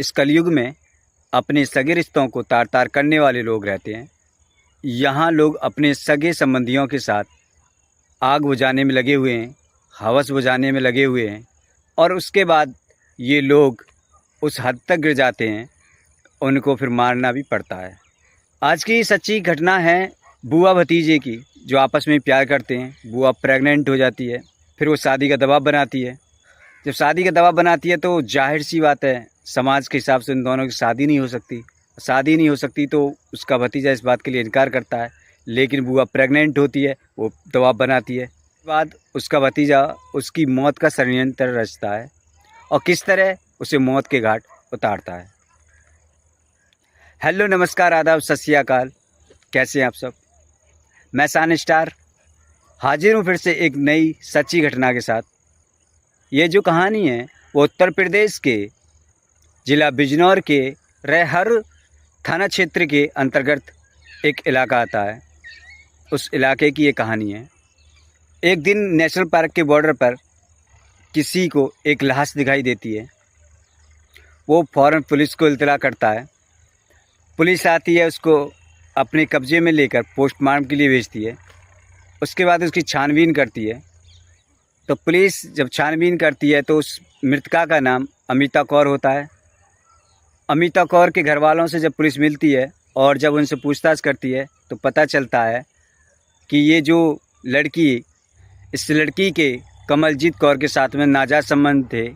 इस कलयुग में अपने सगे रिश्तों को तार तार करने वाले लोग रहते हैं। यहाँ लोग अपने सगे संबंधियों के साथ आग बुझाने में लगे हुए हैं, हवस बुझाने में लगे हुए हैं और उसके बाद ये लोग उस हद तक गिर जाते हैं, उनको फिर मारना भी पड़ता है। आज की सच्ची घटना है बुआ भतीजे की, जो आपस में प्यार करते हैं। बुआ प्रेग्नेंट हो जाती है, फिर वो शादी का दबाव बनाती है। जब शादी का दबाव बनाती है तो जाहिर सी बात है, समाज के हिसाब से उन दोनों की शादी नहीं हो सकती। शादी नहीं हो सकती तो उसका भतीजा इस बात के लिए इनकार करता है, लेकिन बुआ प्रेग्नेंट होती है, वो दबाव बनाती है। उसके बाद उसका भतीजा उसकी मौत का षड्यंत्र रचता है और किस तरह उसे मौत के घाट उतारता है। हेलो, नमस्कार, आदाब, सत श्री अकाल। कैसे हैं आप सब? मैं सान स्टार हाजिर हूँ फिर से एक नई सच्ची घटना के साथ। ये जो कहानी है वो उत्तर प्रदेश के ज़िला बिजनौर के रैहर थाना क्षेत्र के अंतर्गत एक इलाका आता है। उस इलाके की ये कहानी है। एक दिन नेशनल पार्क के बॉर्डर पर किसी को एक लाश दिखाई देती है। वो फ़ौरन पुलिस को इत्तला करता है। पुलिस आती है, उसको अपने कब्ज़े में लेकर पोस्टमार्टम के लिए भेजती है। उसके बाद उसकी छानबीन करती है। तो पुलिस जब छानबीन करती है तो उस मृतका का नाम अमिता कौर होता है। अमिता कौर के घर वालों से जब पुलिस मिलती है और जब उनसे पूछताछ करती है तो पता चलता है कि ये जो लड़की, इस लड़की के कमलजीत कौर के साथ में नाजायज़ संबंध थे।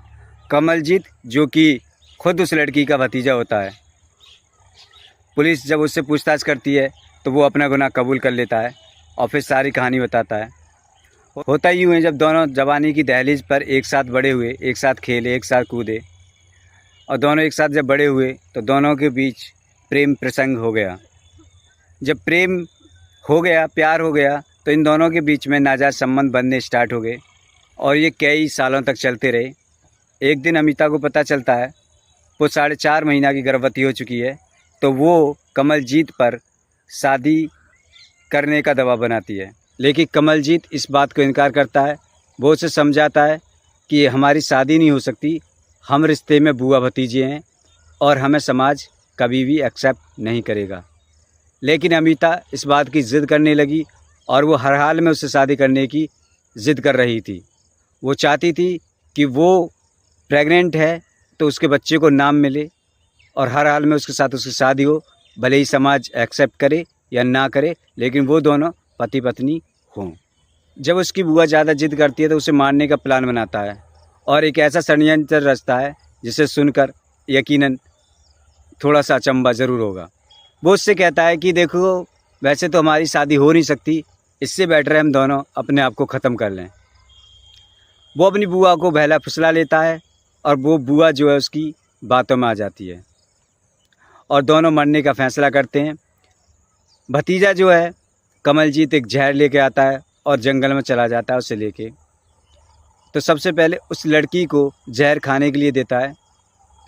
कमलजीत जो कि खुद उस लड़की का भतीजा होता है। पुलिस जब उससे पूछताछ करती है तो वो अपना गुनाह कबूल कर लेता है और फिर सारी कहानी बताता है। होता यूँ है, जब दोनों जवानी की दहलीज पर एक साथ बड़े हुए, एक साथ खेले, एक साथ कूदे और दोनों एक साथ जब बड़े हुए तो दोनों के बीच प्रेम प्रसंग हो गया। जब प्रेम हो गया, प्यार हो गया, तो इन दोनों के बीच में नाजायज़ संबंध बनने स्टार्ट हो गए और ये कई सालों तक चलते रहे। एक दिन अमिता को पता चलता है वो 4.5 महीना की गर्भवती हो चुकी है, तो वो कमलजीत पर शादी करने का दबाव बनाती है। लेकिन कमलजीत इस बात को इनकार करता है। वो उसे समझाता है कि हमारी शादी नहीं हो सकती, हम रिश्ते में बुआ भतीजे हैं और हमें समाज कभी भी एक्सेप्ट नहीं करेगा। लेकिन अमिता इस बात की ज़िद करने लगी और वो हर हाल में उससे शादी करने की ज़िद कर रही थी। वो चाहती थी कि वो प्रेग्नेंट है तो उसके बच्चे को नाम मिले और हर हाल में उसके साथ उसकी शादी हो, भले ही समाज एक्सेप्ट करे या ना करे, लेकिन वो दोनों पति पत्नी हों। जब उसकी बुआ ज़्यादा जिद करती है तो उसे मारने का प्लान बनाता है और एक ऐसा षड्यंत्र रचता है जिसे सुनकर यकीनन थोड़ा सा अचंभा ज़रूर होगा। वो उससे कहता है कि देखो, वैसे तो हमारी शादी हो नहीं सकती, इससे बेटर है हम दोनों अपने आप को ख़त्म कर लें। वो अपनी बुआ को बहला फुसला लेता है और वो बुआ जो है उसकी बातों में आ जाती है और दोनों मरने का फ़ैसला करते हैं। भतीजा जो है कमलजीत एक जहर लेके आता है और जंगल में चला जाता है उसे लेके। तो सबसे पहले उस लड़की को जहर खाने के लिए देता है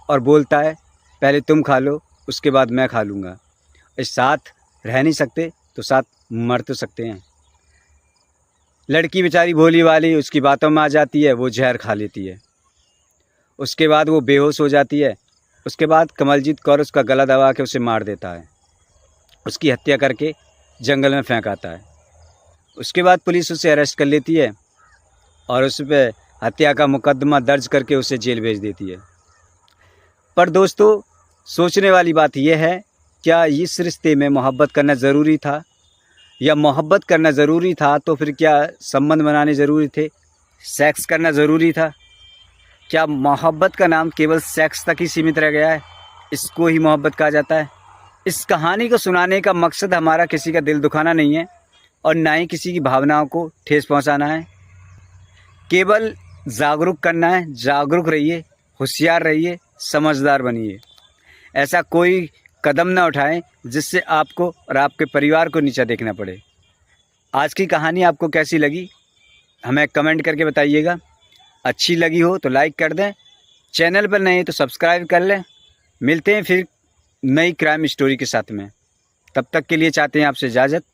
और बोलता है पहले तुम खा लो, उसके बाद मैं खा लूँगा। इस साथ रह नहीं सकते तो साथ मर तो सकते हैं। लड़की बेचारी भोली वाली उसकी बातों में आ जाती है, वो जहर खा लेती है। उसके बाद वो बेहोश हो जाती है। उसके बाद कमलजीत कौर उसका गला दबा के उसे मार देता है, उसकी हत्या करके जंगल में फेंक आता है। उसके बाद पुलिस उसे अरेस्ट कर लेती है और उस पर हत्या का मुकदमा दर्ज करके उसे जेल भेज देती है। पर दोस्तों, सोचने वाली बात यह है, क्या इस रिश्ते में मोहब्बत करना ज़रूरी था? या मोहब्बत करना ज़रूरी था तो फिर क्या संबंध बनाने ज़रूरी थे? सेक्स करना ज़रूरी था? क्या मोहब्बत का नाम केवल सेक्स तक ही सीमित रह गया है? इसको ही मोहब्बत कहा जाता है? इस कहानी को सुनाने का मकसद हमारा किसी का दिल दुखाना नहीं है और ना ही किसी की भावनाओं को ठेस पहुंचाना है। केवल जागरूक करना है। जागरूक रहिए, होशियार रहिए, समझदार बनिए। ऐसा कोई कदम ना उठाएं जिससे आपको और आपके परिवार को नीचा देखना पड़े। आज की कहानी आपको कैसी लगी हमें कमेंट करके बताइएगा। अच्छी लगी हो तो लाइक कर दें, चैनल पर नए तो सब्सक्राइब कर लें। मिलते हैं फिर नई क्राइम स्टोरी के साथ में। तब तक के लिए चाहते हैं आपसे इजाज़त।